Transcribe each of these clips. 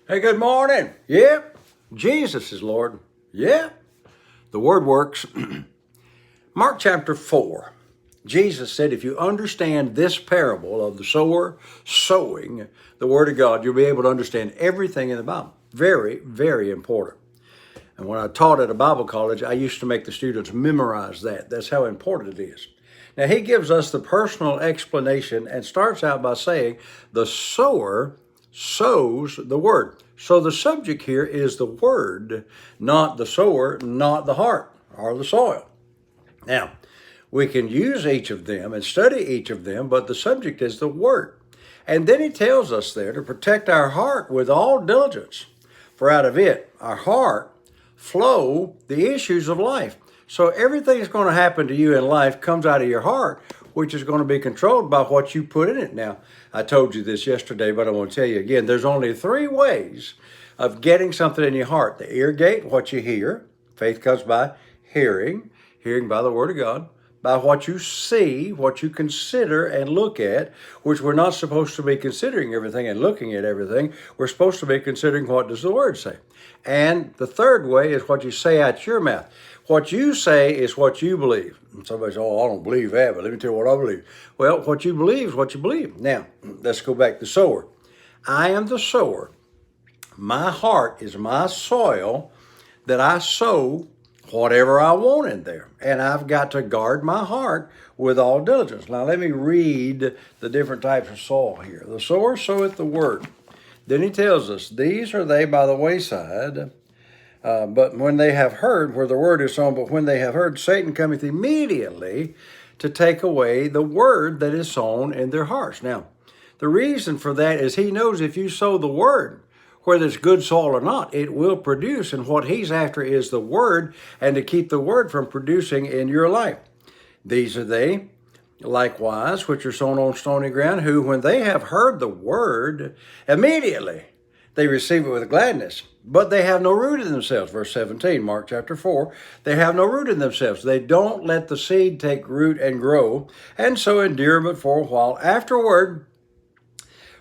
Hey, good morning. Yep. Jesus is Lord. Yep. The word works. Mark chapter 4. Jesus said, if you understand this parable of the sower sowing the word of God, you'll be able to understand everything in the Bible. Very, very important. And when I taught at a Bible college, I used to make the students memorize that. That's how important it is. Now, he gives us the personal explanation and starts out by saying, the sower sows the word. So the subject here is the word, not the sower, not the heart or the soil. Now, we can use each of them and study each of them, but the subject is the word. And then he tells us there to protect our heart with all diligence, for out of it, our heart, flow the issues of life. So everything that's going to happen to you in life comes out of your heart, which is going to be controlled by what you put in it. Now, I told you this yesterday, but I want to tell you again, there's only three ways of getting something in your heart. The ear gate, what you hear. Faith comes by hearing by the word of God, by what you see, what you consider and look at, which we're not supposed to be considering everything and looking at everything. We're supposed to be considering what does the word say. And the third way is what you say out your mouth. What you say is what you believe. And somebody says, oh, I don't believe that, but let me tell you what I believe. Well, what you believe is what you believe. Now, let's go back to the sower. I am the sower. My heart is my soil that I sow whatever I want in there. And I've got to guard my heart with all diligence. Now let me read the different types of soil here. The sower soweth the word. Then he tells us, these are they by the wayside, but when they have heard, where the word is sown, but when they have heard, Satan cometh immediately to take away the word that is sown in their hearts. Now, the reason for that is he knows if you sow the word, whether it's good soil or not, it will produce. And what he's after is the word, and to keep the word from producing in your life. These are they, likewise, which are sown on stony ground, who, when they have heard the word, immediately they receive it with gladness. But they have no root in themselves. Verse 17, Mark chapter 4. They have no root in themselves. They don't let the seed take root and grow, and so endure but for a while. Afterward,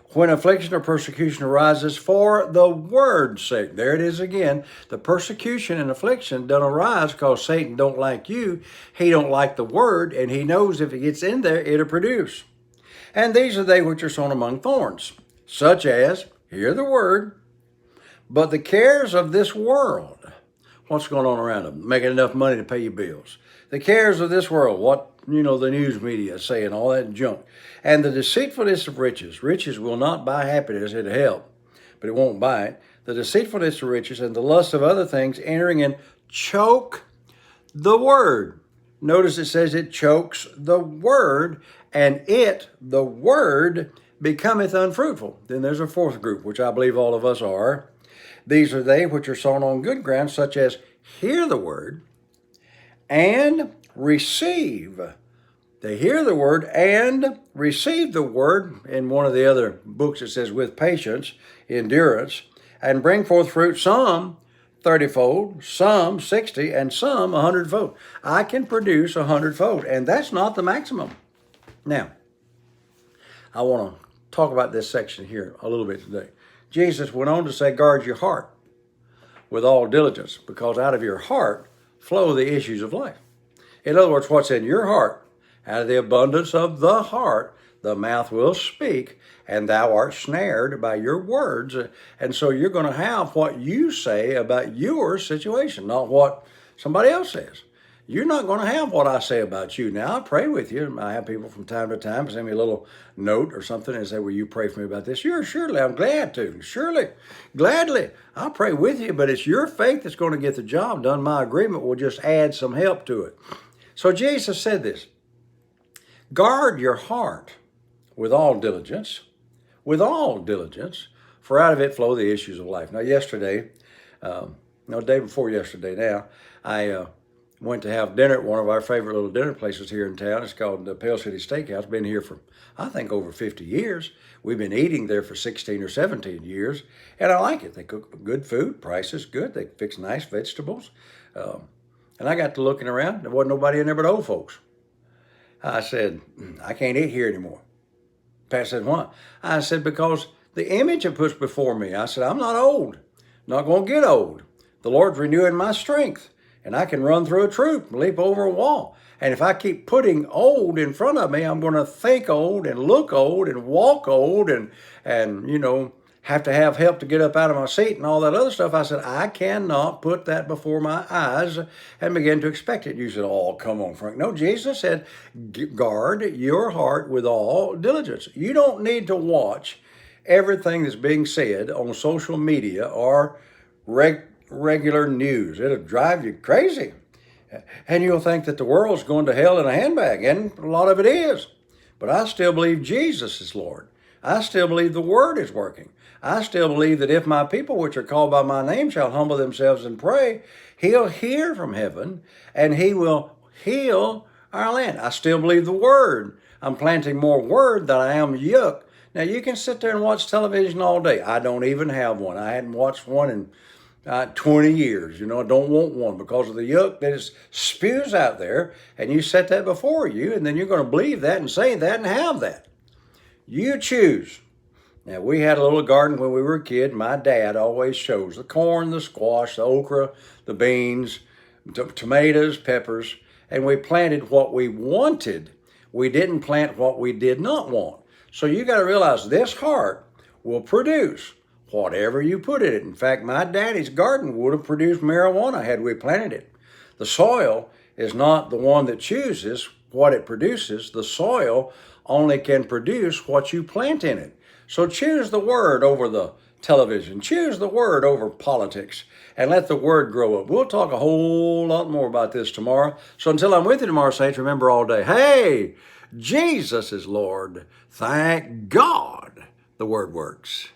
when affliction or persecution arises for the word's sake. There it is again. The persecution and affliction don't arise because Satan don't like you. He don't like the word, and he knows if it gets in there, it'll produce. And these are they which are sown among thorns, such as, hear the word, but the cares of this world, what's going on around them, making enough money to pay your bills. The cares of this world, what, the news media is saying, all that junk. And the deceitfulness of riches. Riches will not buy happiness, it'll help, but it won't buy it. The deceitfulness of riches and the lust of other things entering in choke the word. Notice it says it chokes the word, and it, the word, becometh unfruitful. Then there's a fourth group, which I believe all of us are. These are they which are sown on good ground, such as hear the word and receive. They hear the word and receive the word. In one of the other books it says with patience, endurance, and bring forth fruit, some 30-fold, some 60, and some 100-fold. I can produce 100-fold, and that's not the maximum. Now, I want to talk about this section here a little bit today. Jesus went on to say, guard your heart with all diligence, because out of your heart flow the issues of life. In other words, what's in your heart, out of the abundance of the heart, the mouth will speak, and thou art snared by your words. And so you're going to have what you say about your situation, not what somebody else says. You're not going to have what I say about you. Now, I pray with you. I have people from time to time send me a little note or something and say, will you pray for me about this? Surely, I'm glad to. Surely, gladly, I'll pray with you, but it's your faith that's going to get the job done. My agreement will just add some help to it. So Jesus said this, guard your heart with all diligence, for out of it flow the issues of life. Now, yesterday, day before yesterday now, I went to have dinner at one of our favorite little dinner places here in town. It's called the Pale City Steakhouse. Been here for, I think, over 50 years. We've been eating there for 16 or 17 years, and I like it. They cook good food, price is good, they fix nice vegetables. And I got to looking around, there wasn't nobody in there but old folks. I said, I can't eat here anymore. Pat said, why? I said, because the image it puts before me. I said, I'm not old, not going to get old. The Lord's renewing my strength, and I can run through a troop, leap over a wall. And if I keep putting old in front of me, I'm going to think old and look old and walk old and have to have help to get up out of my seat and all that other stuff. I said, I cannot put that before my eyes and begin to expect it. You said, oh, come on, Frank. No, Jesus said, guard your heart with all diligence. You don't need to watch everything that's being said on social media or regular news. It'll drive you crazy. And you'll think that the world's going to hell in a handbag, and a lot of it is. But I still believe Jesus is Lord. I still believe the Word is working. I still believe that if my people which are called by my name shall humble themselves and pray, He'll hear from heaven and He will heal our land. I still believe the Word. I'm planting more Word than I am yuck. Now, you can sit there and watch television all day. I don't even have one. I hadn't watched one in 20 years. I don't want one because of the yuck that is spews out there. And you set that before you, and then you're going to believe that and say that and have that. You choose. Now, we had a little garden when we were a kid. My dad always chose the corn, the squash, the okra, the beans, tomatoes, peppers, and we planted what we wanted. We didn't plant what we did not want. So you got to realize this heart will produce whatever you put in it. In fact, my daddy's garden would have produced marijuana had we planted it. The soil is not the one that chooses what it produces. The soil only can produce what you plant in it. So choose the Word over the television. Choose the Word over politics and let the Word grow up. We'll talk a whole lot more about this tomorrow. So until I'm with you tomorrow, saints, remember all day, hey, Jesus is Lord. Thank God the Word works.